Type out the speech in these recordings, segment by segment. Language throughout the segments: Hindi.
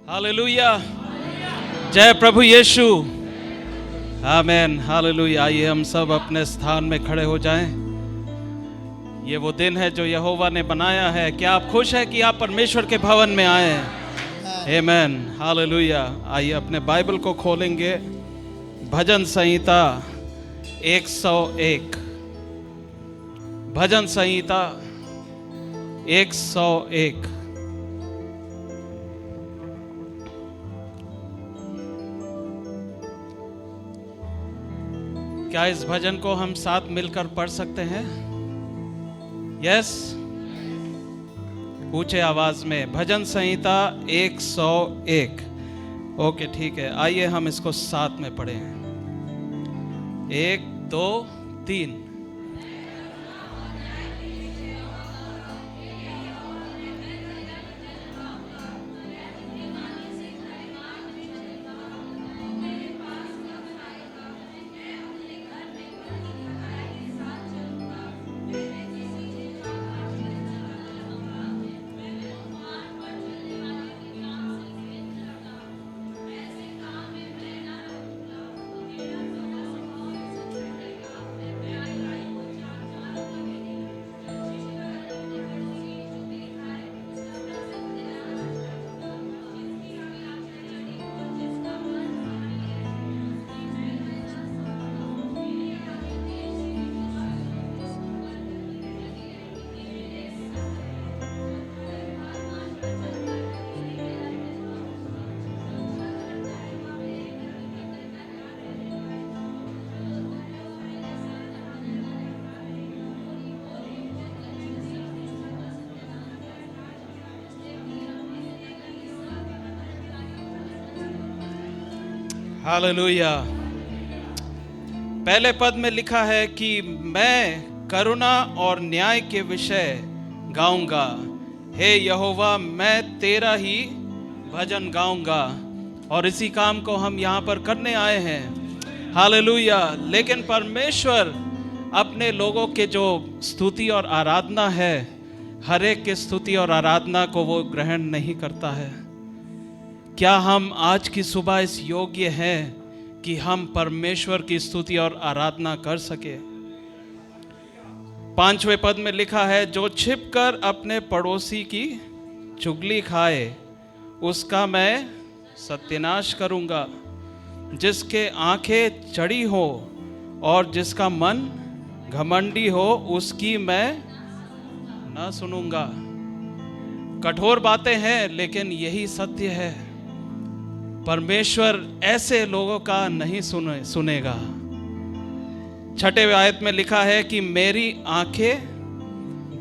हालेलुया। जय प्रभु यीशु। आमेन। हालेलुया। आइए हम सब अपने स्थान में खड़े हो जाएं। ये वो दिन है जो यहोवा ने बनाया है। क्या आप खुश हैं कि आप परमेश्वर के भवन में आए हैं? आमेन। हालेलुया। आइए अपने बाइबल को खोलेंगे। भजन संहिता 101। भजन संहिता 101। क्या इस भजन को हम साथ मिलकर पढ़ सकते हैं? यस। ऊंचे आवाज में भजन संहिता 101। ओके, ठीक है। आइए हम इसको साथ में पढ़ें। 1 2 3। हालेलुया। पहले पद में लिखा है कि मैं करुणा और न्याय के विषय गाऊंगा। हे यहोवा, मैं तेरा ही भजन गाऊंगा। और इसी काम को हम यहाँ पर करने आए हैं। हालेलुया। लेकिन परमेश्वर अपने लोगों के जो स्तुति और आराधना है, हर एक की स्तुति और आराधना को वो ग्रहण नहीं करता है। क्या हम आज की सुबह इस योग्य हैं कि हम परमेश्वर की स्तुति और आराधना कर सके? 5वें पद में लिखा है, जो छिपकर अपने पड़ोसी की चुगली खाए उसका मैं सत्यानाश करूंगा। जिसके आंखें चढ़ी हो और जिसका मन घमंडी हो उसकी मैं ना सुनूंगा। कठोर बातें हैं लेकिन यही सत्य है। परमेश्वर ऐसे लोगों का नहीं सुनेगा। 6वें आयत में लिखा है कि मेरी आंखें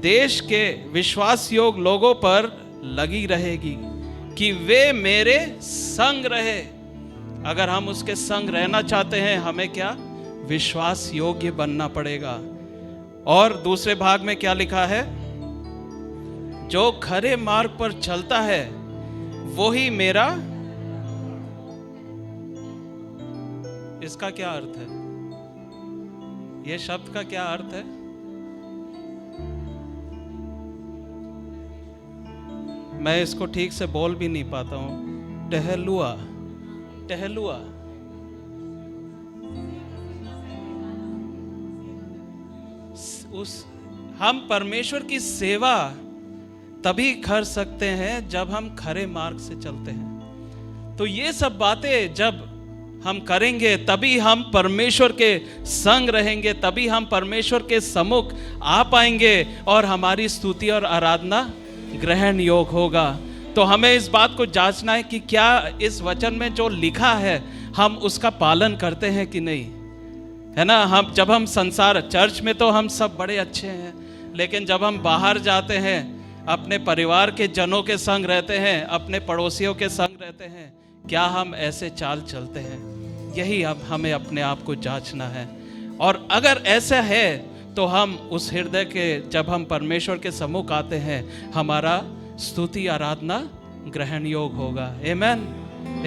देश के विश्वास योग्य लोगों पर लगी रहेगी कि वे मेरे संग रहे। अगर हम उसके संग रहना चाहते हैं, हमें क्या विश्वास योग्य बनना पड़ेगा। और दूसरे भाग में क्या लिखा है? जो खरे मार्ग पर चलता है वही मेरा। इसका क्या अर्थ है? ये शब्द का क्या अर्थ है? मैं इसको ठीक से बोल भी नहीं पाता हूं। टहलुआ। टहलुआ। हम परमेश्वर की सेवा तभी कर सकते हैं जब हम खरे मार्ग से चलते हैं। तो ये सब बातें जब हम करेंगे तभी हम परमेश्वर के संग रहेंगे, तभी हम परमेश्वर के सम्मुख आ पाएंगे और हमारी स्तुति और आराधना ग्रहण योग होगा। तो हमें इस बात को जांचना है कि क्या इस वचन में जो लिखा है हम उसका पालन करते हैं कि नहीं, है ना। जब हम संसार चर्च में तो हम सब बड़े अच्छे हैं, लेकिन जब हम बाहर जाते हैं, अपने परिवार के जनों के संग रहते हैं, अपने पड़ोसियों के संग रहते हैं, क्या हम ऐसे चाल चलते हैं? यही अब हमें अपने आप को जांचना है। और अगर ऐसा है तो हम उस हृदय के, जब हम परमेश्वर के सम्मुख आते हैं, हमारा स्तुति आराधना ग्रहण योग होगा। आमेन।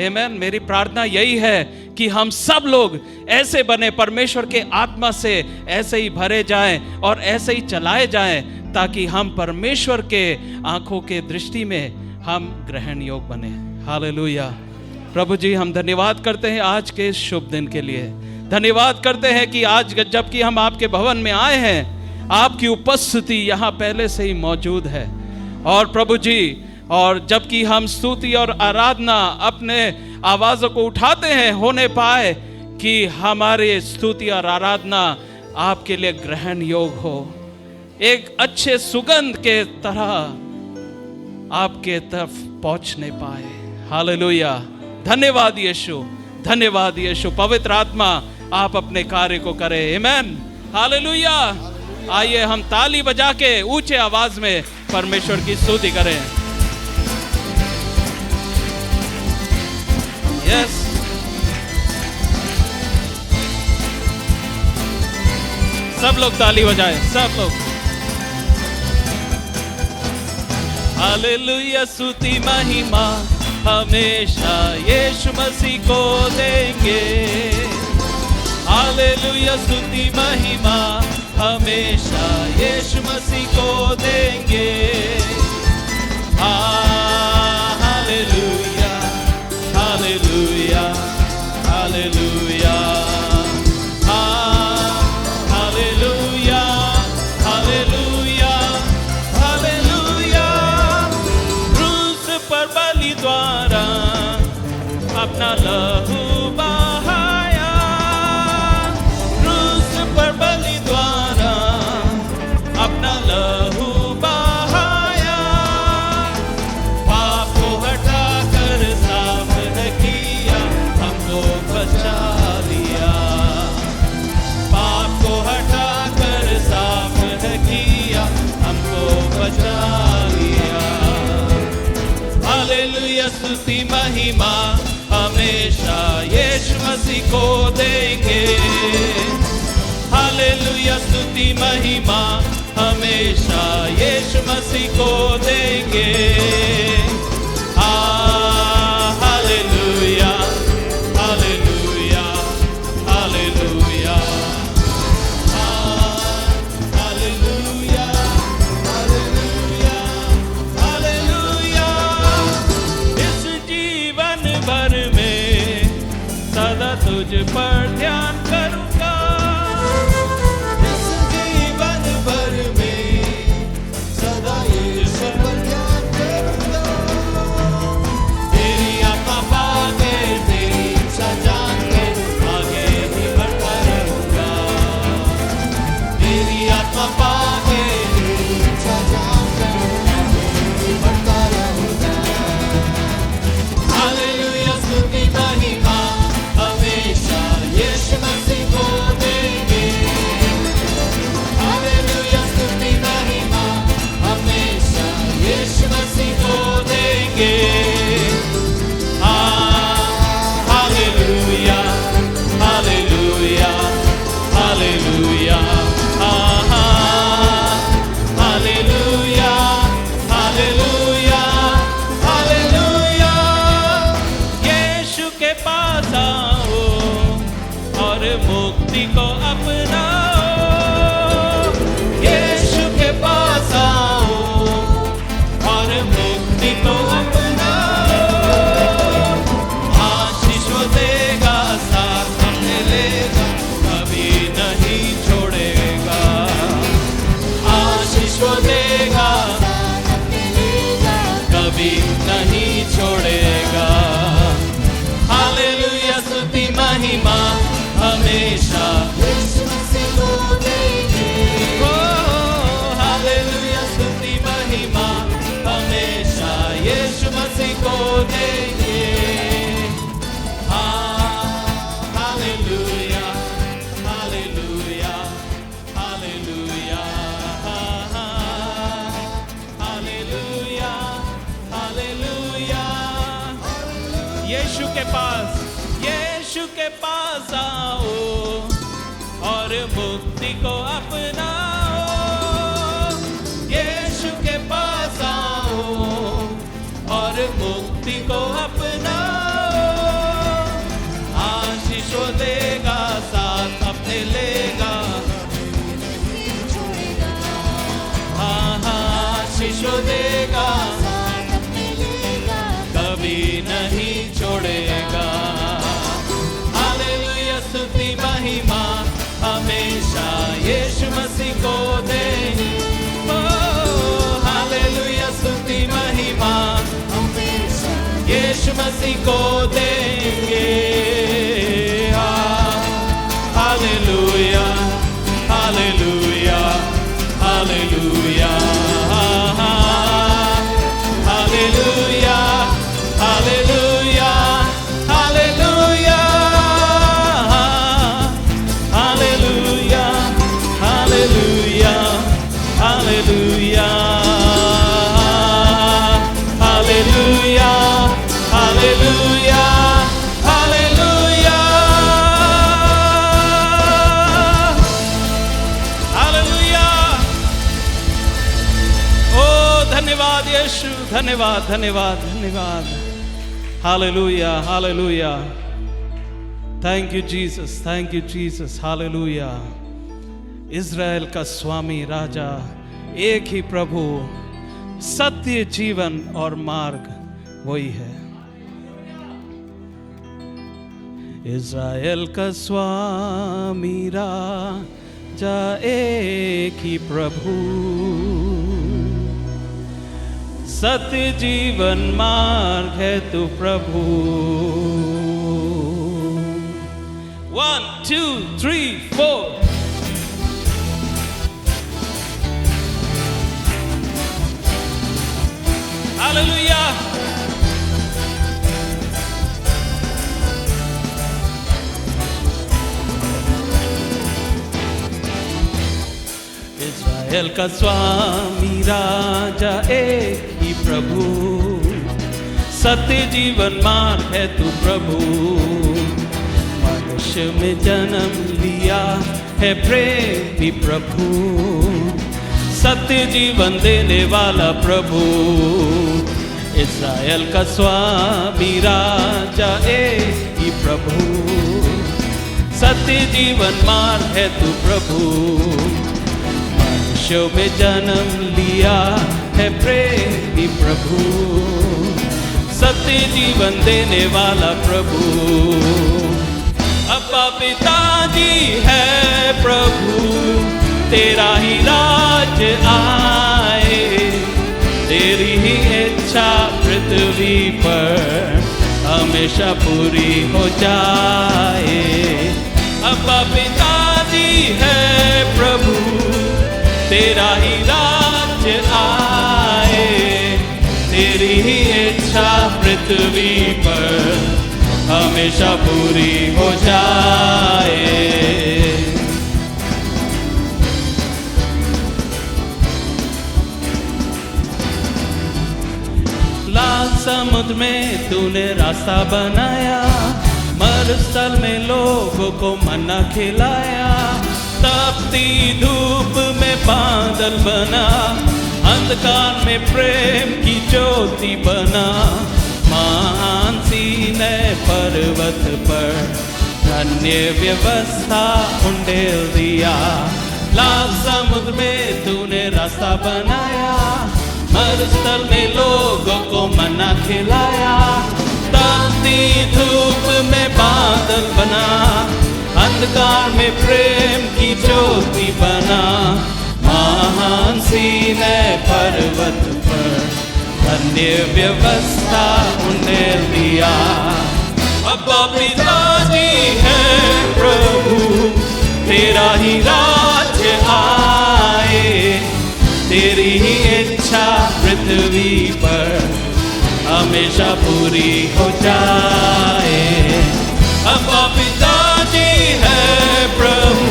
आमेन। मेरी प्रार्थना यही है कि हम सब लोग ऐसे बने, परमेश्वर के आत्मा से ऐसे ही भरे जाएं और ऐसे ही चलाए जाएं, ताकि हम परमेश्वर के आंखों के दृष्टि में हम ग्रहण योग बने। हालेलुया। प्रभु जी, हम धन्यवाद करते हैं आज के इस शुभ दिन के लिए। धन्यवाद करते हैं कि आज जबकि हम आपके भवन में आए हैं, आपकी उपस्थिति यहाँ पहले से ही मौजूद है। और प्रभु जी, और जबकि हम स्तुति और आराधना अपने आवाज़ों को उठाते हैं, होने पाए कि हमारे स्तुति और आराधना आपके लिए ग्रहण योग हो, एक अच्छे सुगंध के तरह आपके तरफ पहुंचने पाए। हालेलुया। धन्यवाद यीशु, धन्यवाद यीशु। पवित्र आत्मा आप अपने कार्य को करें। आमीन। हालेलुया। आइए हम ताली बजा के ऊंचे आवाज में परमेश्वर की स्तुति करें। यस, सब लोग ताली बजाएं, सब लोग। हालेलुया। स्तुति महिमा हमेशा यीशु मसीह को देंगे। हालेलुया। स्तुति महिमा हमेशा यीशु मसीह को देंगे। Hallelujah, hallelujah, hallelujah, hallelujah, hallelujah, hallelujah. क्रूस पर बलि द्वारा अपना लहू बहाया, क्रूस पर बलि द्वारा अपना लहू बहाया। पाप को हटा कर साफ किया, हमको बचा लिया। पाप को हटा कर साफ किया, हमको बचा लिया। हालेलुया। स्तुति महिमा हमेशा यीशु मसीह को देंगे। हालेलुया। स्तुति महिमा हमेशा यीशु मसीह को देंगे। Hallelujah, hallelujah, hallelujah, hallelujah, hallelujah, hallelujah. इस जीवन भर में सदा तुझ पर ध्यान करूंगा। इस जीवन भर में सदा यीशु पर ध्यान करूंगा। तेरी आत्मा पाके, तेरी इच्छा जान के आगे ही बढ़ता रहूंगा। तेरी आत्मा पाके, तेरी इच्छा जान के आगे ही बढ़ता रहूंगा। हालेलुया। स्तुति महिमा हमेशा यीशु मसीह को देंगे। हालेलुया। स्तुति महिमा हमेशा यीशु मसीह को देंगे। Hallelujah, hallelujah, hallelujah, hallelujah, hallelujah, hallelujah. Yeshu के पास आओ और मुक्ति को अपनाओ। यीशु के पास आओ और मुक्ति को अपनाओ। आशीष वो देगा, साथ अपने लेगा, कभी नहीं छोड़ेगा। आशीष वो देगा, कभी नहीं छोड़ेगा। हालेलुया। स्तुति महिमा हमेशा यीशु मसीह को देंगे। हालेलुया। स्तुति महिमा हमेशा यीशु मसीह को देंगे। Hallelujah, hallelujah, hallelujah, hallelujah, hallelujah. Yeshu के पास, यीशु के पास आओ और मुक्ति को अपनाओ। यीशु के पास आओ और मुक्ति को अपनाओ। आशीष वो देगा, साथ अपने लेगा। हाँ हाँ, आशीष वो देगा, यीशु मसीह को देंगे। Hallelujah hallelujah hallelujah hallelujah hallelujah hallelujah hallelujah hallelujah hallelujah hallelujah hallelujah hallelujah hallelujah. ओ धन्यवाद यीशु, धन्यवाद धन्यवाद धन्यवाद। Hallelujah hallelujah. Thank you Jesus, thank you Jesus. Hallelujah. Israel का स्वामी राजा, एक ही प्रभु, सत्य जीवन और मार्ग वही है। इज़राइल का स्वामी राजा, एक ही प्रभु, सत्य जीवन मार्ग है तू प्रभु। 1 2 3 4। हालेलुया। इज़राइल का स्वामी राजा, एक ही प्रभु, सत्य जीवन मार्ग है तू प्रभु। मनुष्य में जन्म लिया है प्रेमी प्रभु, सत्य जीवन देने वाला प्रभु। इज़राइल का स्वामी राजा, एक ही प्रभु, सत्य जीवन मार्ग है तू प्रभु। मनुष्यों में जन्म लिया है प्रेमी प्रभु, सत्य जीवन देने वाला प्रभु। अब्बा पिताजी है प्रभु, तेरा ही राज आए, तेरी ही इच्छा पृथ्वी पर हमेशा पूरी हो जाए। अब्बा पिताजी है प्रभु, तेरा ही राज आए, तेरी ही इच्छा पृथ्वी पर हमेशा पूरी हो जाए। लाल समुद्र में तूने रास्ता बनाया, मरुस्थल में लोगों को मन्ना खिलाया। तपती धूप में बादल बना, अंधकार में प्रेम की ज्योति बना। महान सीनै पर्वत पर धन्य व्यवस्था उंडेल दिया। लाल समुद्र में तूने रास्ता बनाया, मरुस्थल में लोगों को मन्ना खिलाया। तपती धूप में बादल बना, अंधकार में प्रेम की ज्योति बना। महान सीनै पर्वत पर धन्य व्यवस्था उन्हें दिया। अब्बा पिताजी है प्रभु, तेरा ही राज्य आए, तेरी ही इच्छा पृथ्वी पर हमेशा पूरी हो जाए। अब्बा पिताजी है प्रभु,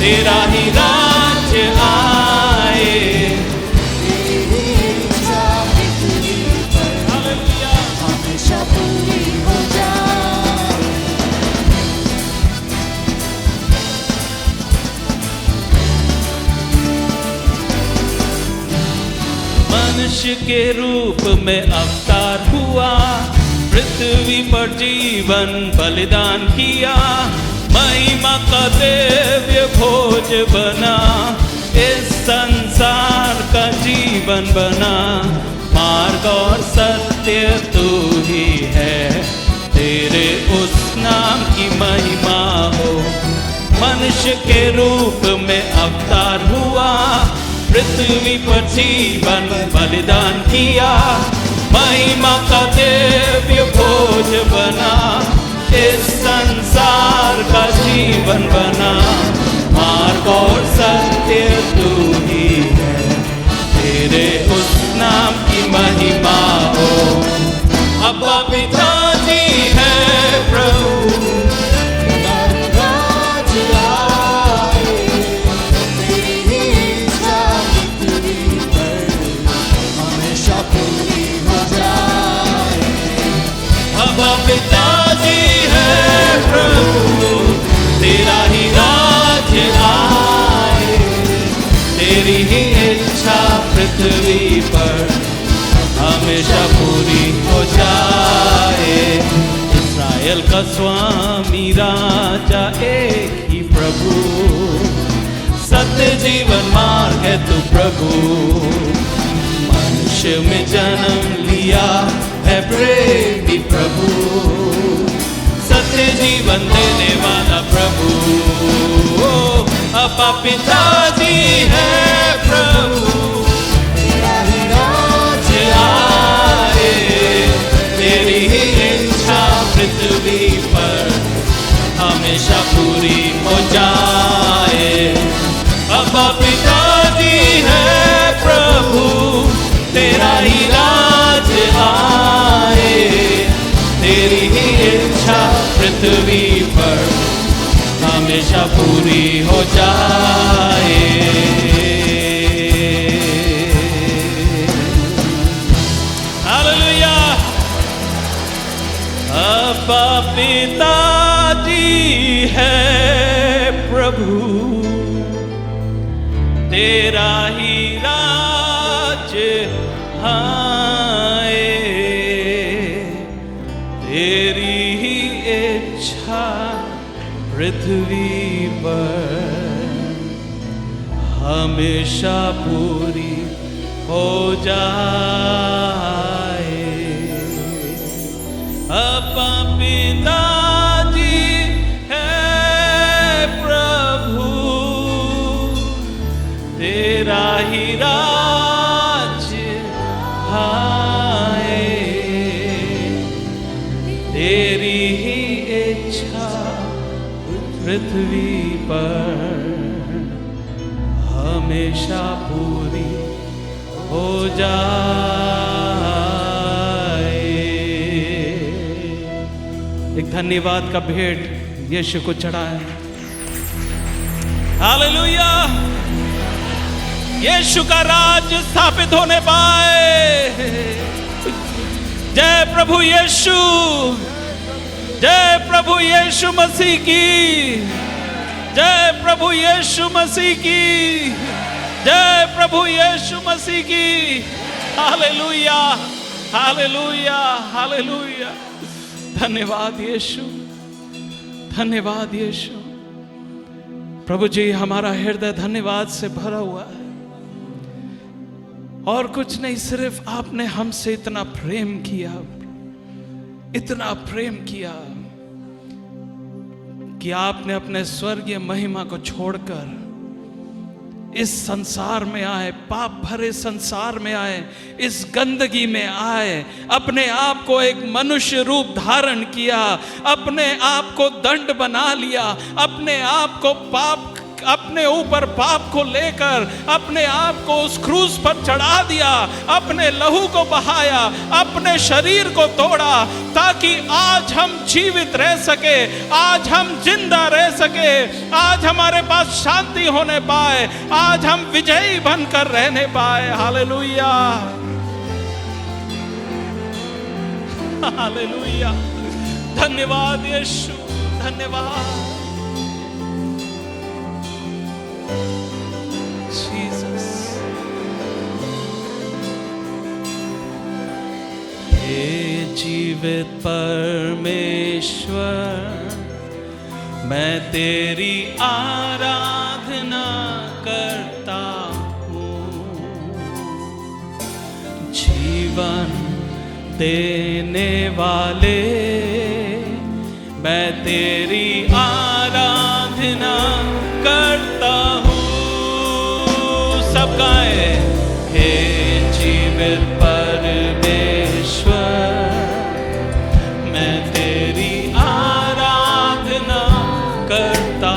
तेरा ही राज्य आए, तेरी इच्छा पृथ्वी पर हमेशा पूरी हो जाए। मनुष्य के रूप में अवतार हुआ, पृथ्वी पर जीवन बलिदान किया। महिमा का दिव्य भोज बना, इस संसार का जीवन बना। मार्ग और सत्य तू ही है, तेरे उस नाम की महिमा हो। मनुष्य के रूप में अवतार हुआ, पृथ्वी पर जीवन बलिदान किया। महिमा का जीवन बना, मार्ग और सत्य तू ही है, तेरे उस नाम की महिमा हो। अब्बा पिताजी है प्रभु, राज्य आए, तेरी इच्छा पृथ्वी पर हमेशा पूरी हो जाए। अब्बा पिताजी है प्रभु, तेरा ही राज्य आए, तेरी ही इच्छा पृथ्वी पर हमेशा पूरी हो जाए। इस्राएल का स्वामी राजा एक ही प्रभु, सत्य जीवन मार्ग है तू प्रभु। मनुष्य में जन्म लिया है प्रेमी प्रभु, सत्य जीवन देने वाला प्रभु। अब्बा पिताजी है प्रभु, तेरा ही राज्य आए, तेरी ही इच्छा पृथ्वी पर हमेशा पूरी हो जाए। अब्बा पिताजी है प्रभु, तेरा ही राज्य आए, तेरी ही इच्छा पृथ्वी पर हमेशा पूरी हो जाए। हालेलुया। अब्बा पिताजी है प्रभु, तेरा ही राज्य आए, तेरी ही इच्छा पृथ्वी पर हमेशा पूरी हो जाए। अब्बा पिताजी है प्रभु, तेरा ही राज्य आए, तेरी ही इच्छा पृथ्वी पर हमेशा पूरी हो जाए। एक धन्यवाद का भेंट यीशु को चढ़ाए। हालेलुया। यीशु का राज्य स्थापित होने पाए। जय प्रभु यीशु, जय प्रभु यीशु मसीह की, जय प्रभु यीशु मसीह की, जय प्रभु यीशु मसीह की। Hallelujah, hallelujah, hallelujah. धन्यवाद यीशु, धन्यवाद यीशु। प्रभु जी, हमारा हृदय धन्यवाद से भरा हुआ है और कुछ नहीं, सिर्फ आपने हमसे इतना प्रेम किया, इतना प्रेम किया कि आपने अपने स्वर्गीय महिमा को छोड़कर इस संसार में आए, पाप भरे संसार में आए, इस गंदगी में आए, अपने आप को एक मनुष्य रूप धारण किया, अपने आप को दंड बना लिया, अपने आप को पाप, अपने ऊपर पाप को लेकर अपने आप को उस क्रूस पर चढ़ा दिया, अपने लहू को बहाया, अपने शरीर को तोड़ा, ताकि आज हम जीवित रह सके, आज हम जिंदा रह सके, आज हमारे पास शांति होने पाए, आज हम विजयी बनकर रहने पाए। Hallelujah, hallelujah. धन्यवाद यीशु, धन्यवाद जीसस। हे जीवित परमेश्वर, मैं तेरी आराधना करता हूँ। जीवन देने वाले, मैं तेरी आराधना करता हूँ। सब गाए, हे जीवित परमेश्वर, मैं तेरी आराधना करता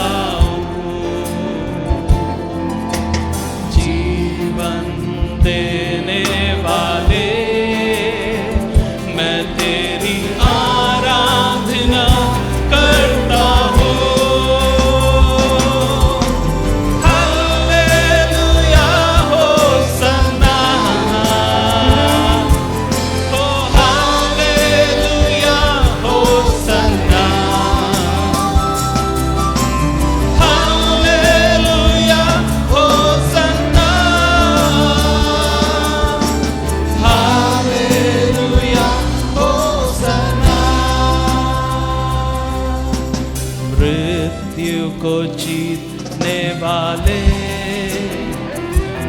मृत्यु को जीतने वाले,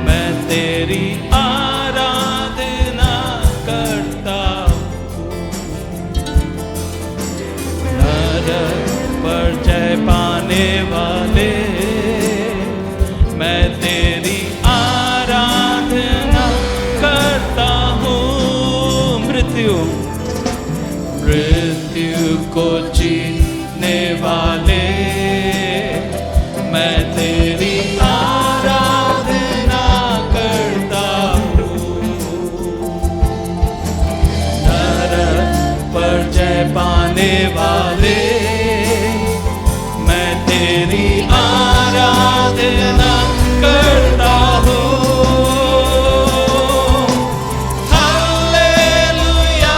मैं तेरी आराधना करता हूँ। नरक पर जय पाने वाले, मैं तेरी आराधना करता हूँ। मृत्यु को जीतने वाले, मैं तेरी आराधना करता हूँ। नरक पर जय पाने वाले, मैं तेरी आराधना करता हूँ। हालेलुया।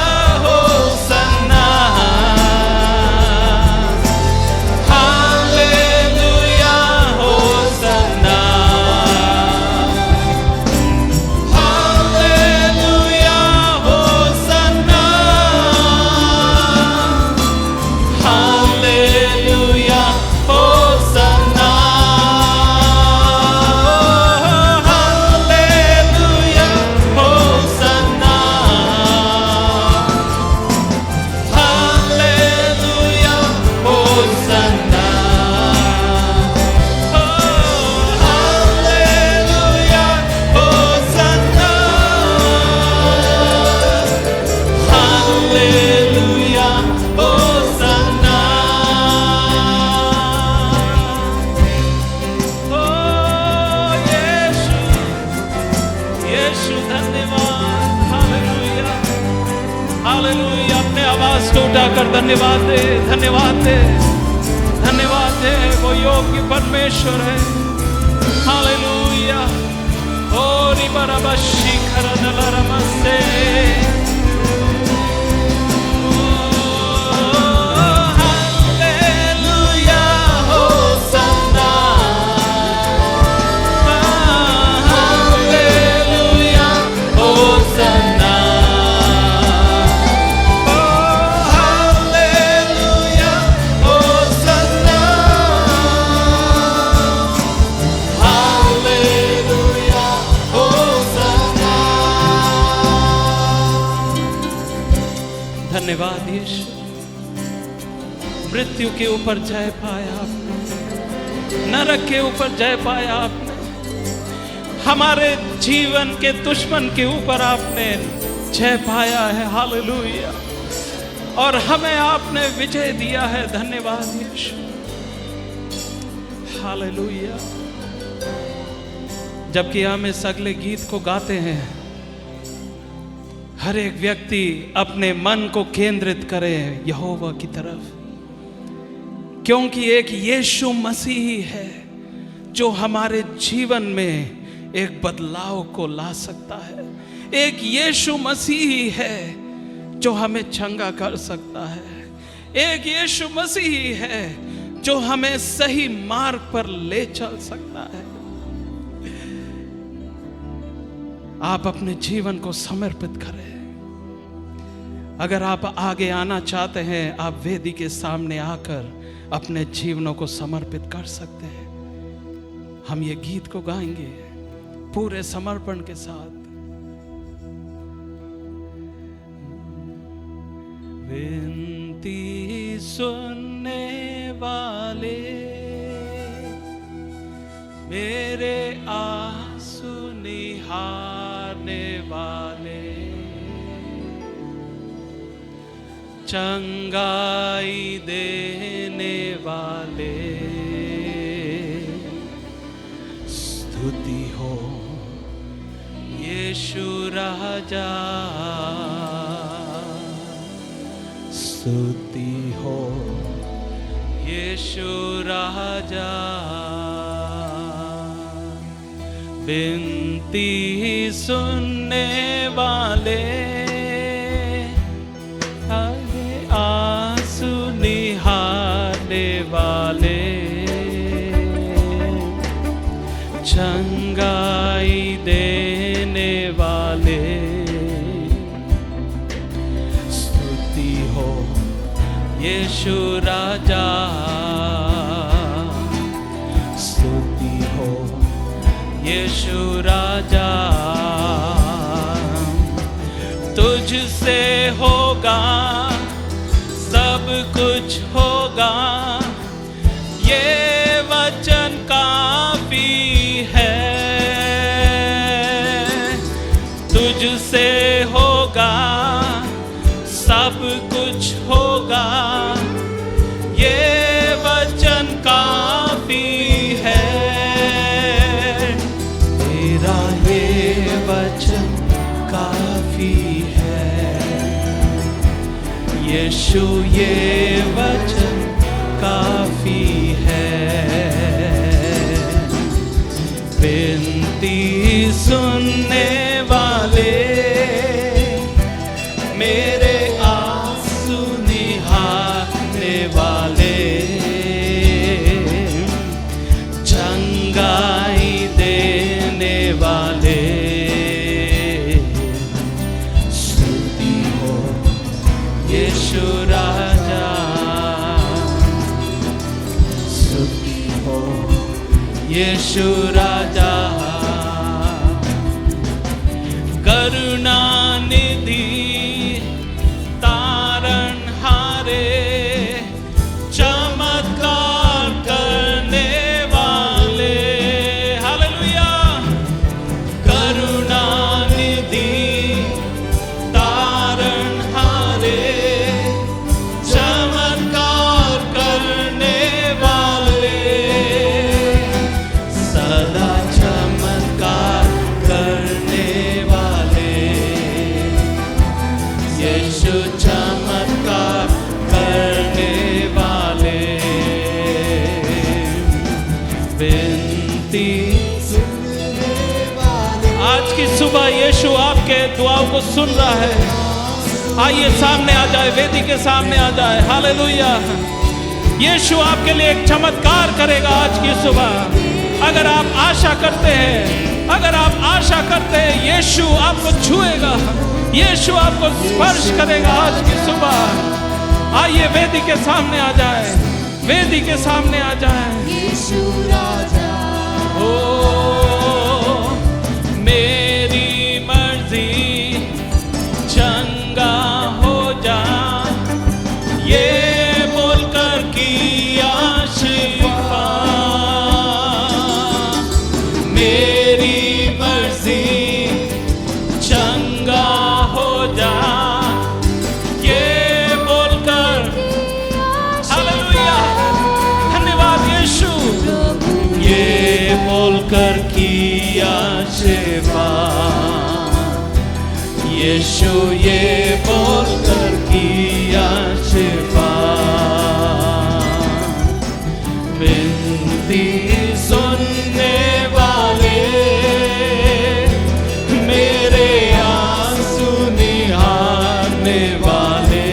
अपने आवाज को उठाकर धन्यवाद दे, धन्यवाद दे, धन्यवाद दे। वो योग्य परमेश्वर है। हालेलुया। ओ रिबरबशी खरदलरमसे। धन्यवाद यीशु। मृत्यु के ऊपर जय पाया आपने, नरक के ऊपर जय पाया आपने, हमारे जीवन के दुश्मन के ऊपर आपने जय पाया है। हालेलुया। और हमें आपने विजय दिया है। धन्यवाद यीशु। हालेलुया। जबकि हम इस अगले गीत को गाते हैं, हर एक व्यक्ति अपने मन को केंद्रित करे यहोवा की तरफ, क्योंकि एक यीशु मसीह है जो हमारे जीवन में एक बदलाव को ला सकता है। एक यीशु मसीह है जो हमें चंगा कर सकता है। एक यीशु मसीह है जो हमें सही मार्ग पर ले चल सकता है। आप अपने जीवन को समर्पित करें। अगर आप आगे आना चाहते हैं, आप वेदी के सामने आकर अपने जीवनों को समर्पित कर सकते हैं। हम ये गीत को गाएंगे पूरे समर्पण के साथ। विनती सुनने वाले, मेरे आंसू निहारने वाले, चंगाई देने वाले, स्तुति हो यीशु राजा, स्तुति हो यीशु राजा। विनती सुनने वाले, आंसू निहारने वाले, चंगाई देने वाले, स्तुति हो यीशु राजा, यीशु राजा, तुझसे होगा सब कुछ होगा, ये वचन काफी है। तुझसे होगा सब कुछ होगा, ये वचन काफी है। तेरा ये वचन काफी है, यीशु ये वचन काफी है। विनती सुनने वाले, मेरे आंसू निहारने वाले, चंगाई देने वाले, स्तुति हो यीशु राजा, स्तुति हो यीशु राजा। करुणा निधि तारण हारे, चमत्कार करने वाले, हालेलुया। करुणा निधि तारण हारे, चमत्कार करने वाले, सदा चमत्कार करने वाले, यीशु चमत्कार करने वाले। विनती आज की सुबह यीशु आपके दुआओं को सुन रहा है। आइए सामने आ जाए, वेदी के सामने आ जाए, हालेलुया। यीशु आपके लिए एक चमत्कार करेगा आज की सुबह। अगर आप आशा करते हैं, अगर आप आशा करते हैं, यीशु आपको छुएगा, यीशु आपको स्पर्श करेगा आज की सुबह। आइए वेदी के सामने आ जाए, वेदी के सामने आ जाए। यीशु राजा, ओ मेरी मर्जी चंगा हो जा, ये बोलकर किया शिफा। मेरी मर्जी चंगा हो जा, ये बोलकर, हालेलुया, धन्यवाद यीशु, ये बोलकर किया शिफा। यीशु ये बोलकर किया शिफा। विनती सुनने वाले, मेरे आंसू निहारने वाले,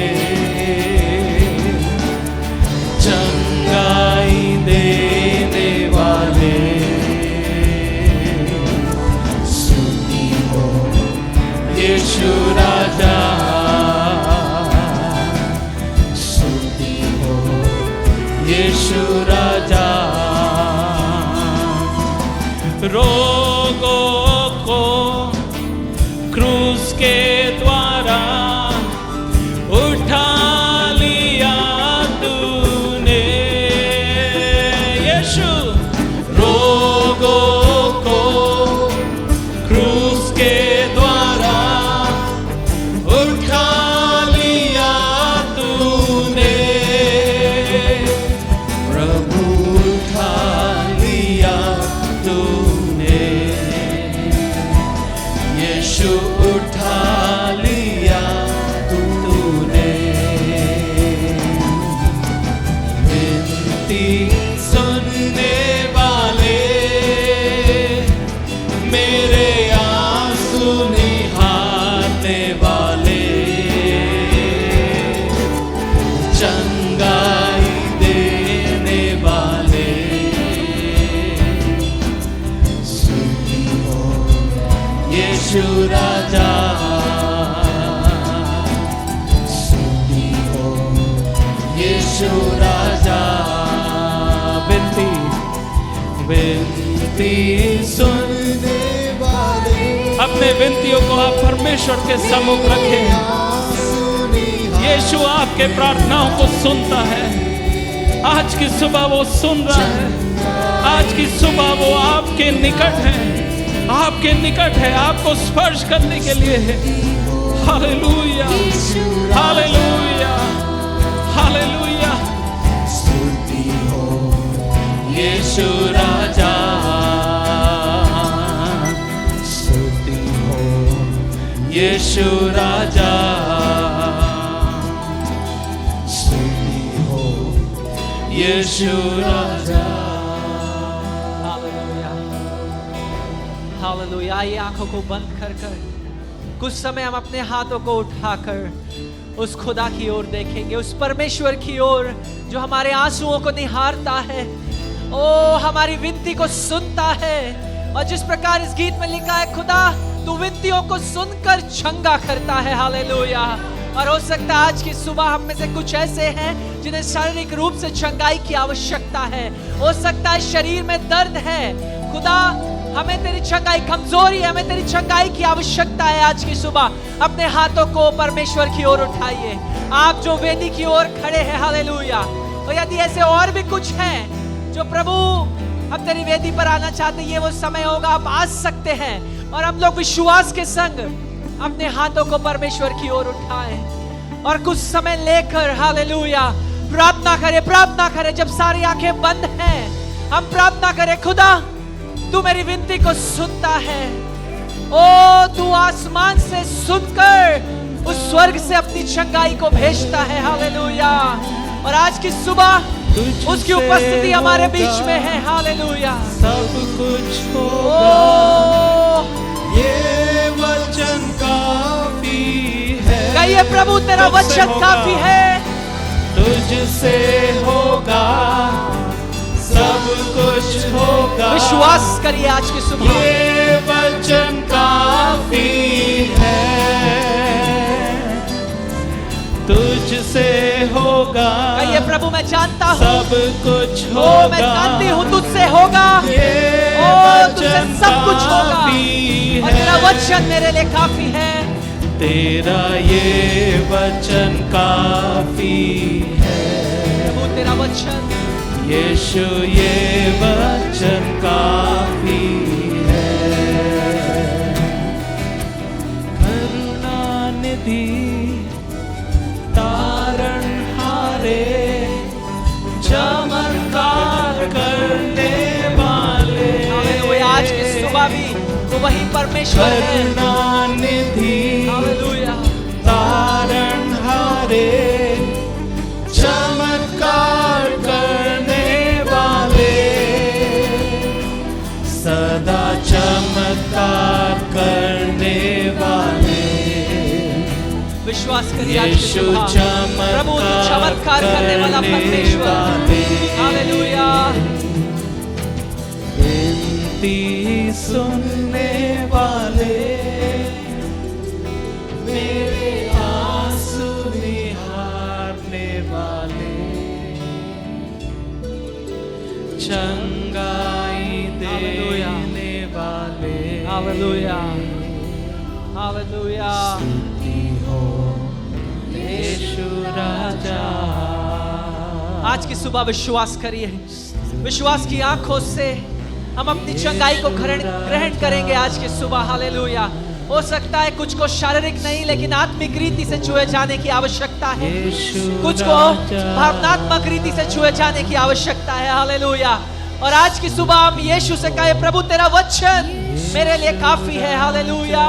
चंगाई देने वाले, स्तुति हो यीशु राजा, स्तुति हो यीशु राजा। रोगों को क्रूस के द्वारा उठा लिया तूने, यीशु। रोगों को क्रूस के द्वारा उठा लिया तूने, प्रभु उठा लिया तूने, यीशु उठा लिया तूने। विनती सुनने वाले, मेरे आंसू निहारने वाले, चंगाई देने वाले, स्तुति हो यीशु राजा, स्तुति हो यीशु राजा। विनती विनती सुन। सुनने वाले अपने विनतियों को आप परमेश्वर के सम्मुख रखें। यीशु आपके प्रार्थनाओं को सुनता है। आज की सुबह वो सुन रहा है। आज की सुबह वो आपके निकट है, आपके निकट है, आपको स्पर्श करने के लिए है। Hallelujah, hallelujah, hallelujah. स्तुति हो यीशु राजा, स्तुति हो यीशु राजा, स्तुति हो यीशु राजा। Hallelujah, hallelujah. आइए आंखों को बंद कर कर कुछ समय हम अपने हाथों को उठाकर उस खुदा की ओर देखेंगे, उस परमेश्वर की ओर जो हमारे आंसुओं को निहारता है, ओ हमारी विनती को सुनता है। और जिस प्रकार इस गीत में लिखा है, खुदा तू विनतियों को सुनकर चंगा करता है। हालेलुया। और हो सकता है आज की सुबह हम में से कुछ ऐसे हैं जिन्हें शारीरिक रूप से चंगाई की आवश्यकता है। हो सकता है शरीर में दर्द है। खुदा हमें तेरी चंगाई, कमजोरी है, हमें तेरी चंगाई की आवश्यकता है। आज की सुबह अपने हाथों को परमेश्वर की ओर उठाइए, आप जो वेदी की ओर खड़े हैं। हालेलुया। और यदि ऐसे और भी कुछ हैं जो प्रभु अब तेरी वेदी पर आना चाहते, ये वो समय होगा, आप आ सकते हैं। और हम लोग विश्वास के संग अपने हाथों को परमेश्वर की ओर उठाएं और कुछ समय लेकर हालेलुया प्रार्थना करें। जब सारी आंखें बंद हैं, हम प्रार्थना करें, खुदा तू मेरी विनती को सुनता है। ओ तू आसमान से सुनकर उस स्वर्ग से अपनी चंगाई को भेजता है। हालेलुया। और आज की सुबह उसकी उपस्थिति हमारे बीच में है। हालेलुया। सब कुछ होगा, ये वचन काफी है। कहिए प्रभु तेरा वचन काफी है। तुझसे होगा, सब कुछ होगा। विश्वास करिए आज की सुबह, ये वचन काफी है। तुझसे होगा, कहिए प्रभु मैं जानता हूँ, सब कुछ ओ होगा। मैं जानती हूँ तुझसे होगा, ये ओ तुझसे वचन सब कुछ होगा। काफी और है। तेरा वचन मेरे लिए काफी है। तेरा ये वचन काफी है। प्रभु तेरा वचन, यीशु ये वचन काफी है। करुणा निधि तारणहारे, चमत्कार करने वाले। हालेलुया। आज की सुबह भी वो वही परमेश्वर है। करुणा निधि हालेलुया। तारणहारे, चमत्कार करने वाले, सदा चमत्कार करने वाले। विश्वास करिए आज की यीशु सुबह, प्रभु तू चमत्कार करने वाला परमेश्वर। हालेलुया। विनती सुनने वाले, मेरे आंसू निहारने वाले, चंगाई देने वाले। हालेलुया। हालेलुया। यीशु राजा। आज की सुबह विश्वास करिए, विश्वास की आंखों से हम अपनी चंगाई को ग्रहण करेंगे आज की सुबह। हालेलुया। हो सकता है कुछ को शारीरिक नहीं लेकिन आत्मिक रीति से छुए जाने की आवश्यकता है, कुछ को भावनात्मक रीति से छुए जाने की आवश्यकता है। हालेलुया। और आज की सुबह हम यीशु से कहे, प्रभु तेरा वचन मेरे लिए काफी है। हालेलुया।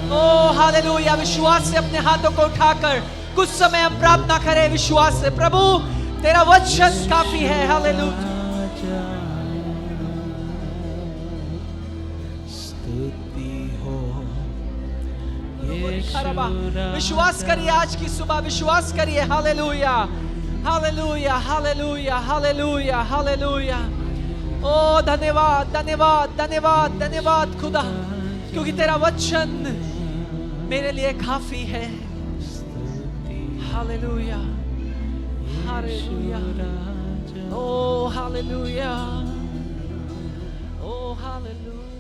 ओ हालेलुया। विश्वास से अपने हाथों को उठाकर कुछ समय हम प्रार्थना करें विश्वास से, प्रभु तेरा वचन काफी है। हालेलुया। विश्वास करिए आज की सुबह, विश्वास करिए। Hallelujah. Hallelujah. Hallelujah. Hallelujah. Hallelujah. ओ धन्यवाद, धन्यवाद, धन्यवाद, धन्यवाद खुदा, क्योंकि तेरा वचन मेरे लिए काफी है। हालेलुया। हालेलुया। ओ हालेलुया। ओ Hallelujah.